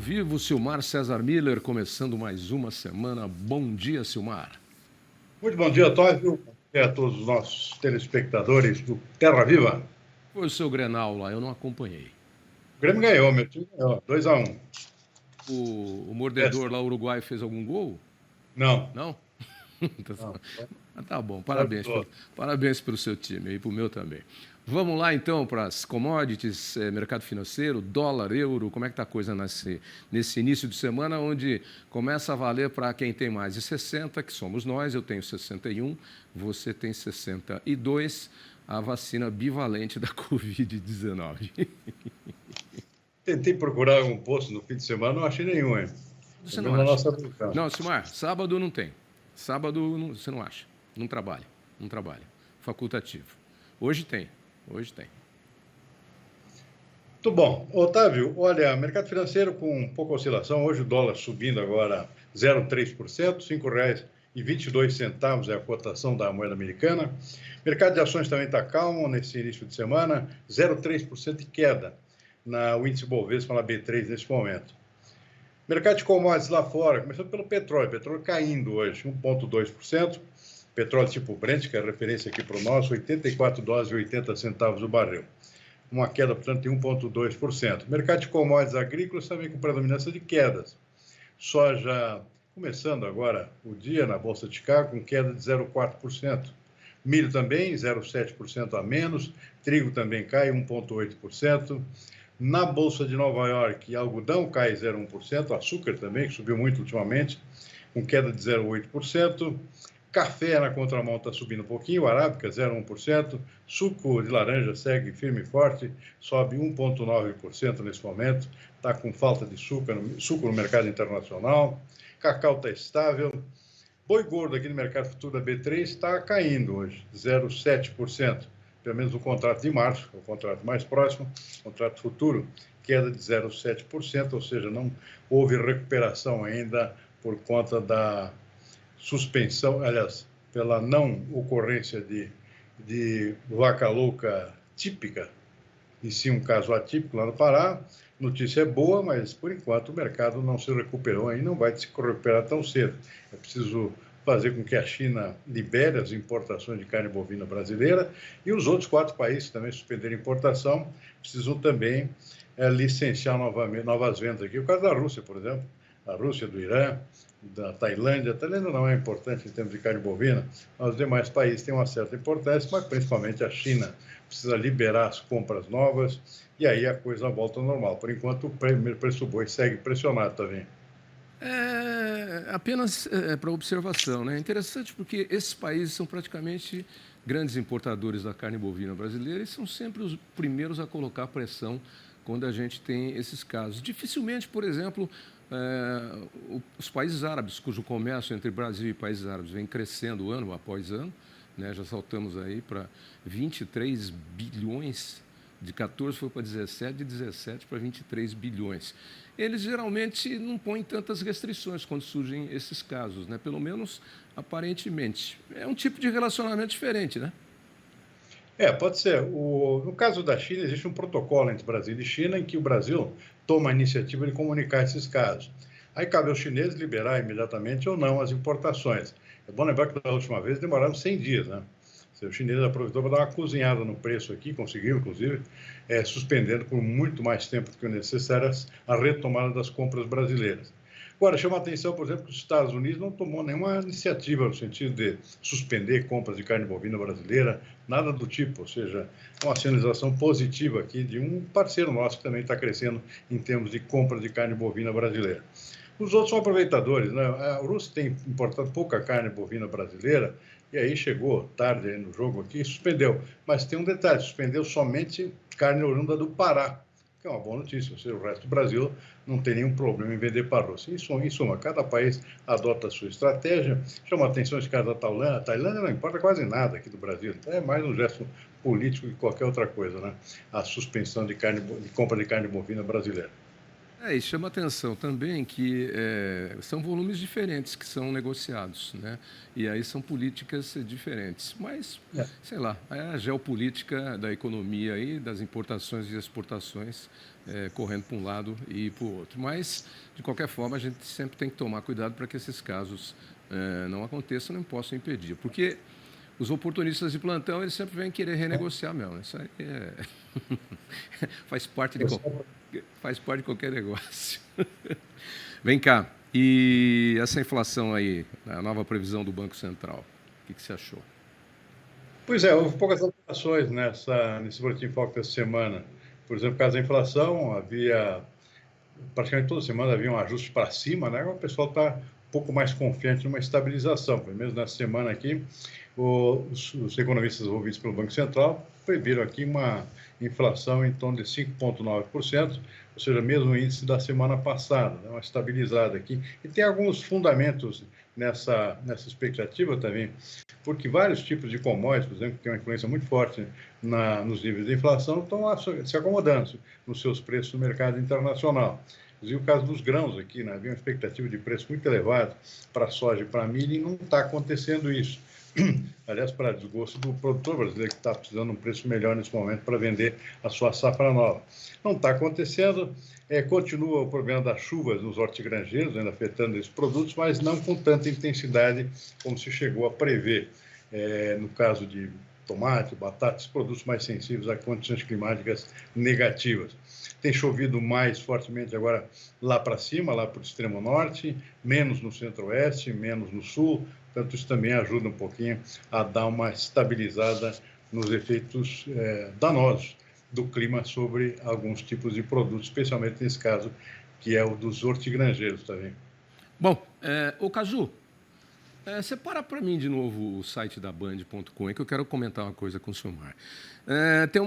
vivo, Silmar César Miller, começando mais uma semana. Bom dia, Silmar. Muito bom dia, Otávio. Bom dia a todos os nossos telespectadores do Terra Viva. Foi o seu Grenal lá, eu não acompanhei. O Grêmio ganhou, meu time ganhou, 2-1. O mordedor lá, uruguai, fez algum gol? Não. Não? Tá bom, Só parabéns pelo seu time e para o meu também. Vamos lá então para as commodities, mercado financeiro, dólar, euro, como é que está a coisa nesse início de semana, onde começa a valer para quem tem mais de 60, que somos nós, eu tenho 61, você tem 62, a vacina bivalente da Covid-19. Tentei procurar um posto no fim de semana, não achei nenhum, hein? Você não acha? Não, Silmar, sábado não tem. Sábado você não acha. Não trabalha. Facultativo. Hoje tem. Muito bom. Otávio, olha, mercado financeiro com pouca oscilação. Hoje o dólar subindo agora 0,3%, R$ 5,22 é a cotação da moeda americana. Mercado de ações também está calmo nesse início de semana, 0,3% de queda o índice Bovespa na B3 nesse momento. Mercado de commodities lá fora, começando pelo petróleo caindo hoje, 1,2%. Petróleo tipo Brent, que é a referência aqui para o nosso, $84,80 o barril. Uma queda, portanto, de 1,2%. Mercado de commodities agrícolas também com predominância de quedas. Soja começando agora o dia na Bolsa de Chicago com queda de 0,4%. Milho também, 0,7% a menos. Trigo também cai 1,8%. Na Bolsa de Nova York, algodão cai 0,1%. Açúcar também, que subiu muito ultimamente, com queda de 0,8%. Café na contramão está subindo um pouquinho, arábica 0,1%, suco de laranja segue firme e forte, sobe 1,9% nesse momento, está com falta de suco no mercado internacional, cacau está estável, boi gordo aqui no mercado futuro da B3 está caindo hoje, 0,7%, pelo menos o contrato de março, o contrato mais próximo, contrato futuro, queda de 0,7%, ou seja, não houve recuperação ainda por conta da suspensão, aliás, pela não ocorrência de vaca louca típica, e sim um caso atípico lá no Pará. Notícia é boa, mas por enquanto o mercado não se recuperou ainda, não vai se recuperar tão cedo. É preciso fazer com que a China libere as importações de carne bovina brasileira e os outros 4 países que também suspenderam a importação precisam também licenciar novas vendas aqui. O caso da Rússia, por exemplo, a Rússia, do Irã, da Tailândia. A Tailândia não é importante em termos de carne bovina, mas os demais países têm uma certa importância, mas principalmente a China precisa liberar as compras novas e aí a coisa volta ao normal. Por enquanto, o preço do boi segue pressionado também. Apenas para observação, né? É interessante porque esses países são praticamente grandes importadores da carne bovina brasileira e são sempre os primeiros a colocar pressão quando a gente tem esses casos. Dificilmente, por exemplo, os países árabes, cujo comércio entre Brasil e países árabes vem crescendo ano após ano, né? Já saltamos aí para 23 bilhões, de 14 foi para 17, de 17 para 23 bilhões. Eles geralmente não põem tantas restrições quando surgem esses casos, né? Pelo menos aparentemente. É um tipo de relacionamento diferente, né? Pode ser. No caso da China, existe um protocolo entre Brasil e China em que o Brasil toma a iniciativa de comunicar esses casos. Aí cabe aos chineses liberar imediatamente ou não as importações. É bom lembrar que da última vez demoraram 100 dias, né? O chinês aproveitou para dar uma cozinhada no preço aqui, conseguiu, inclusive, suspendendo por muito mais tempo do que o necessário a retomada das compras brasileiras. Agora, chama a atenção, por exemplo, que os Estados Unidos não tomou nenhuma iniciativa no sentido de suspender compras de carne bovina brasileira, nada do tipo, ou seja, uma sinalização positiva aqui de um parceiro nosso que também está crescendo em termos de compra de carne bovina brasileira. Os outros são aproveitadores, né? A Rússia tem importado pouca carne bovina brasileira, e aí chegou tarde no jogo aqui e suspendeu. Mas tem um detalhe, suspendeu somente carne oriunda do Pará, que é uma boa notícia, ou seja, o resto do Brasil não tem nenhum problema em vender para a Rússia. Em suma, cada país adota a sua estratégia. Chama a atenção esse caso da Tailândia. A Tailândia não importa quase nada aqui do Brasil, é mais um gesto político que qualquer outra coisa, né? A suspensão de compra de carne bovina brasileira. E chama atenção também que são volumes diferentes que são negociados, né? E aí são políticas diferentes. Mas, É. sei lá, é a geopolítica da economia aí, das importações e exportações correndo para um lado e para o outro. Mas, de qualquer forma, a gente sempre tem que tomar cuidado para que esses casos não aconteçam, não possam impedir. Porque os oportunistas de plantão, eles sempre vêm querer renegociar mesmo. Isso aí faz parte de qualquer negócio. Vem cá, e essa inflação aí, a nova previsão do Banco Central, o que você achou? Pois é, houve poucas alterações nesse boletim foco dessa semana. Por exemplo, por causa da inflação, praticamente toda semana havia um ajuste para cima, né? Agora o pessoal está um pouco mais confiante numa estabilização. Pelo menos nessa semana aqui, os economistas envolvidos pelo Banco Central previram aqui uma inflação em torno de 5,9%, ou seja, mesmo índice da semana passada, né? Uma estabilizada aqui. E tem alguns fundamentos nessa expectativa também, porque vários tipos de commodities, por exemplo, que tem uma influência muito forte nos níveis de inflação, estão se acomodando nos seus preços no mercado internacional. Inclusive o caso dos grãos aqui, né? Havia uma expectativa de preço muito elevado para a soja e para a milho e não está acontecendo isso. Aliás, para desgosto do produtor brasileiro, que está precisando de um preço melhor nesse momento para vender a sua safra nova. Não está acontecendo, continua o problema das chuvas nos hortigranjeiros, ainda afetando esses produtos, mas não com tanta intensidade como se chegou a prever. No caso de tomate, batata, produtos mais sensíveis a condições climáticas negativas. Tem chovido mais fortemente agora lá para cima, lá para o extremo norte, menos no centro-oeste, menos no sul, portanto isso também ajuda um pouquinho a dar uma estabilizada nos efeitos danosos do clima sobre alguns tipos de produtos, especialmente nesse caso, que é o dos hortigranjeiros também. Bom, ô Caju, separa para mim de novo o site da Band.com, que eu quero comentar uma coisa com o Silmar. Tem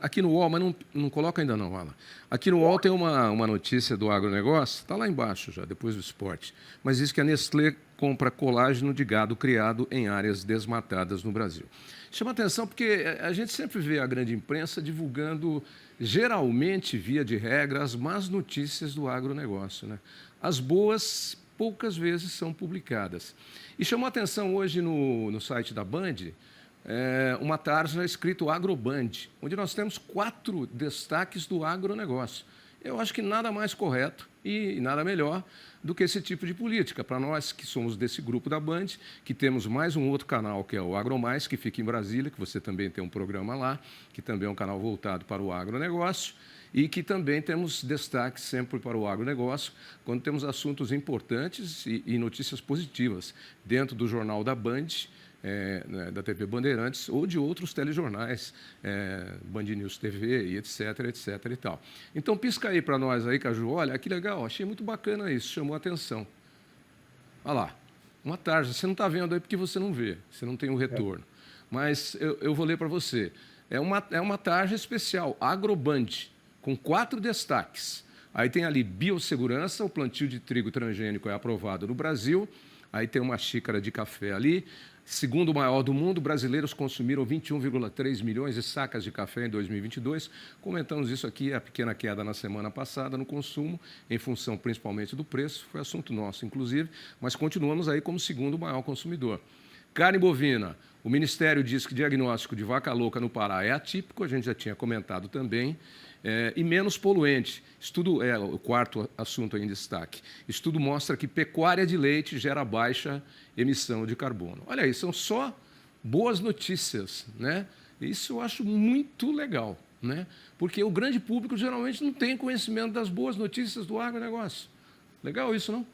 aqui no UOL, mas não coloca ainda não, Alan. Aqui no UOL tem uma notícia do agronegócio, está lá embaixo já, depois do esporte, mas diz que a Nestlé compra colágeno de gado criado em áreas desmatadas no Brasil. Chama atenção porque a gente sempre vê a grande imprensa divulgando, geralmente, via de regra, as más notícias do agronegócio, né? As boas poucas vezes são publicadas. E chamou a atenção hoje no site da Band uma tarja escrito Agroband, onde nós temos 4 destaques do agronegócio. Eu acho que nada mais correto e nada melhor do que esse tipo de política. Para nós que somos desse grupo da Band, que temos mais um outro canal, que é o AgroMais, que fica em Brasília, que você também tem um programa lá, que também é um canal voltado para o agronegócio, e que também temos destaque sempre para o agronegócio, quando temos assuntos importantes e notícias positivas dentro do Jornal da Band, da TV Bandeirantes ou de outros telejornais, Band News TV e etc, etc e tal. Então, pisca aí para nós aí, Caju. Olha, que legal, achei muito bacana isso, chamou a atenção. Olha lá, uma tarja. Você não está vendo aí porque você não vê, você não tem o retorno. Mas eu vou ler para você. É uma tarja especial, Agroband, com 4 destaques. Aí tem ali biossegurança, o plantio de trigo transgênico é aprovado no Brasil. Aí tem uma xícara de café ali. Segundo maior do mundo, brasileiros consumiram 21,3 milhões de sacas de café em 2022. Comentamos isso aqui, a pequena queda na semana passada no consumo, em função principalmente do preço, foi assunto nosso, inclusive, mas continuamos aí como segundo maior consumidor. Carne bovina. O Ministério diz que diagnóstico de vaca louca no Pará é atípico, a gente já tinha comentado também, e menos poluente. Estudo, o quarto assunto aí em destaque. Estudo mostra que pecuária de leite gera baixa emissão de carbono. Olha aí, são só boas notícias, né? Isso eu acho muito legal, né? Porque o grande público geralmente não tem conhecimento das boas notícias do agronegócio. Legal isso, não?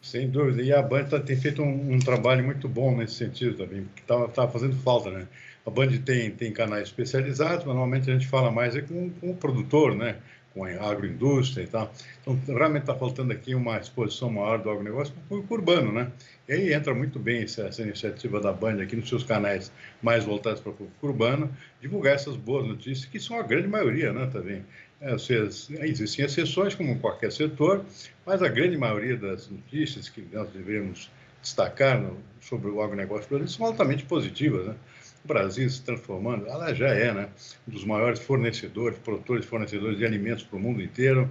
Sem dúvida. E a Band tem feito um trabalho muito bom nesse sentido também, porque estava fazendo falta, né? A Band tem canais especializados, mas normalmente a gente fala mais com o produtor, né? Com a agroindústria e tal. Então, realmente está faltando aqui uma exposição maior do agronegócio para o público urbano, né? E aí entra muito bem essa iniciativa da Band aqui nos seus canais mais voltados para o público urbano, divulgar essas boas notícias, que são a grande maioria, né? Também. Ou seja, existem exceções, como em qualquer setor, mas a grande maioria das notícias que nós devemos destacar sobre o agronegócio brasileiro são altamente positivas, né? O Brasil se transformando, ela já é, né, um dos maiores fornecedores, produtores e fornecedores de alimentos para o mundo inteiro.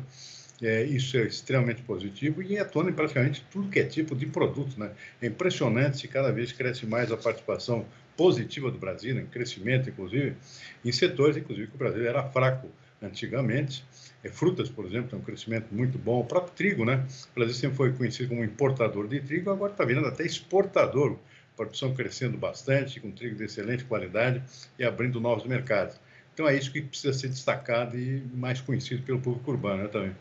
Isso é extremamente positivo e atuando em praticamente tudo que é tipo de produto, né? É impressionante se cada vez cresce mais a participação positiva do Brasil, em crescimento, inclusive, em setores, inclusive, que o Brasil era fraco antigamente. Frutas, por exemplo, tem um crescimento muito bom. O próprio trigo, né? O Brasil sempre foi conhecido como importador de trigo, agora está virando até exportador. A produção crescendo bastante, com trigo de excelente qualidade e abrindo novos mercados. Então, é isso que precisa ser destacado e mais conhecido pelo público urbano, né, também.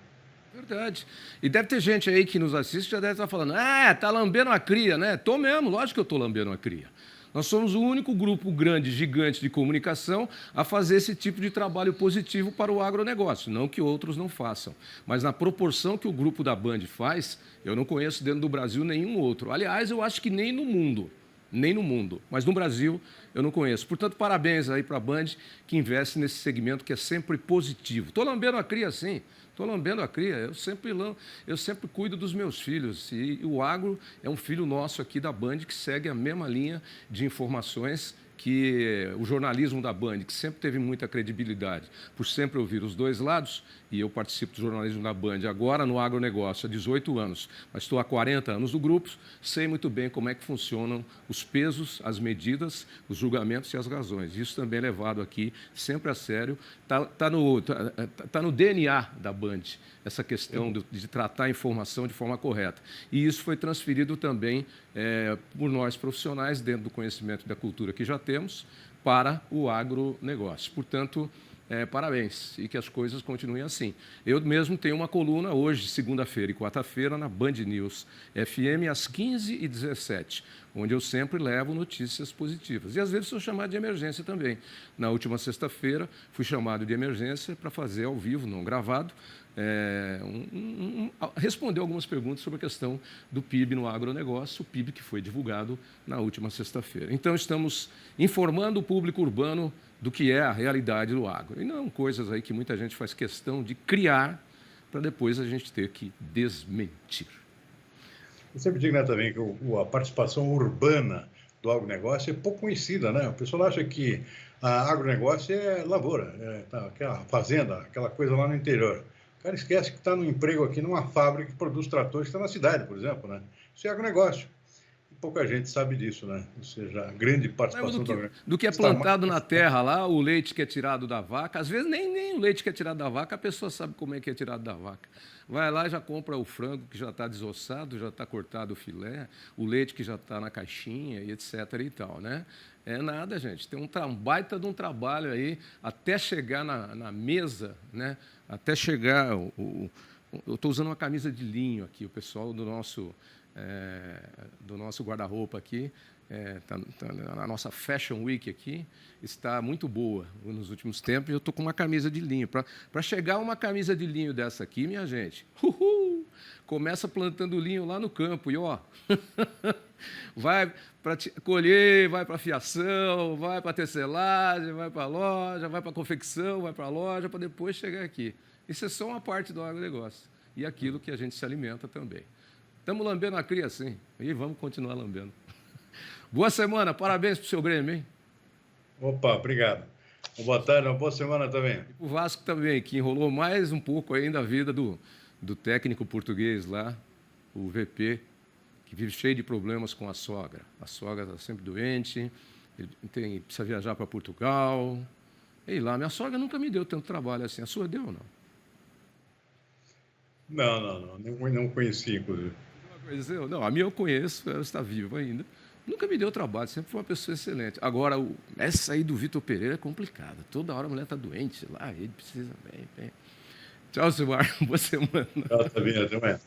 Verdade. E deve ter gente aí que nos assiste que já deve estar falando, tá lambendo a cria, né? Tô mesmo, lógico que eu tô lambendo a cria. Nós somos o único grupo grande, gigante de comunicação a fazer esse tipo de trabalho positivo para o agronegócio. Não que outros não façam, mas na proporção que o grupo da Band faz, eu não conheço dentro do Brasil nenhum outro. Aliás, eu acho que nem no mundo. Nem no mundo, mas no Brasil eu não conheço. Portanto, parabéns aí para a Band, que investe nesse segmento que é sempre positivo. Estou lambendo a cria, sim. Estou lambendo a cria. Eu sempre cuido dos meus filhos. E o agro é um filho nosso aqui da Band que segue a mesma linha de informações que o jornalismo da Band, que sempre teve muita credibilidade, por sempre ouvir os dois lados, e eu participo do jornalismo da Band agora no agronegócio há 18 anos, mas estou há 40 anos no grupo, sei muito bem como é que funcionam os pesos, as medidas, os julgamentos e as razões. Isso também é levado aqui sempre a sério. Tá no DNA da Band, essa questão de tratar a informação de forma correta. E isso foi transferido também por nós profissionais, dentro do conhecimento da cultura que já temos, para o agronegócio. Portanto, parabéns e que as coisas continuem assim. Eu mesmo tenho uma coluna hoje, segunda-feira e quarta-feira, na Band News FM, às 15h17, onde eu sempre levo notícias positivas. E às vezes sou chamado de emergência também. Na última sexta-feira, fui chamado de emergência para fazer ao vivo, não gravado, responder algumas perguntas sobre a questão do PIB no agronegócio, o PIB que foi divulgado na última sexta-feira. Então, estamos informando o público urbano do que é a realidade do agro. E não coisas aí que muita gente faz questão de criar para depois a gente ter que desmentir. Eu sempre digo, né, também que a participação urbana do agronegócio é pouco conhecida, né? O pessoal acha que a agronegócio é lavoura, aquela fazenda, aquela coisa lá no interior. O cara esquece que está no emprego aqui numa fábrica que produz tratores que está na cidade, por exemplo, né? Isso é agronegócio. E pouca gente sabe disso, né? Ou seja, a grande participação do que é plantado na terra lá, o leite que é tirado da vaca. Às vezes nem o leite que é tirado da vaca, a pessoa sabe como é que é tirado da vaca. Vai lá e já compra o frango que já está desossado, já está cortado o filé, o leite que já está na caixinha e etc. e tal, né? É nada, gente. Tem um baita de um trabalho aí até chegar na mesa, né? Até chegar... eu estou usando uma camisa de linho aqui, o pessoal do nosso guarda-roupa aqui, a nossa Fashion Week aqui está muito boa nos últimos tempos, e eu estou com uma camisa de linho. Para chegar uma camisa de linho dessa aqui, minha gente, começa plantando linho lá no campo, e ó, vai para colher, vai para fiação, vai para tecelagem, vai para a loja, vai para a confecção, vai para a loja, para depois chegar aqui. Isso é só uma parte do agronegócio, e aquilo que a gente se alimenta também. Estamos lambendo a cria, sim, e vamos continuar lambendo. Boa semana, parabéns para o seu Grêmio, hein? Opa, obrigado. Boa tarde, uma boa semana também. E o Vasco também, que enrolou mais um pouco ainda a vida do técnico português lá, o VP, que vive cheio de problemas com a sogra. A sogra está sempre doente, ele precisa viajar para Portugal. E lá, minha sogra nunca me deu tanto trabalho assim. A sua deu ou não? Não conheci, inclusive. Não, a minha eu conheço, ela está viva ainda. Nunca me deu trabalho, sempre foi uma pessoa excelente. Agora, essa aí do Vitor Pereira é complicada. Toda hora a mulher está doente lá, ele precisa... Bem. Tchau, Silmar. Boa semana. Tchau, Sabina. Até amanhã.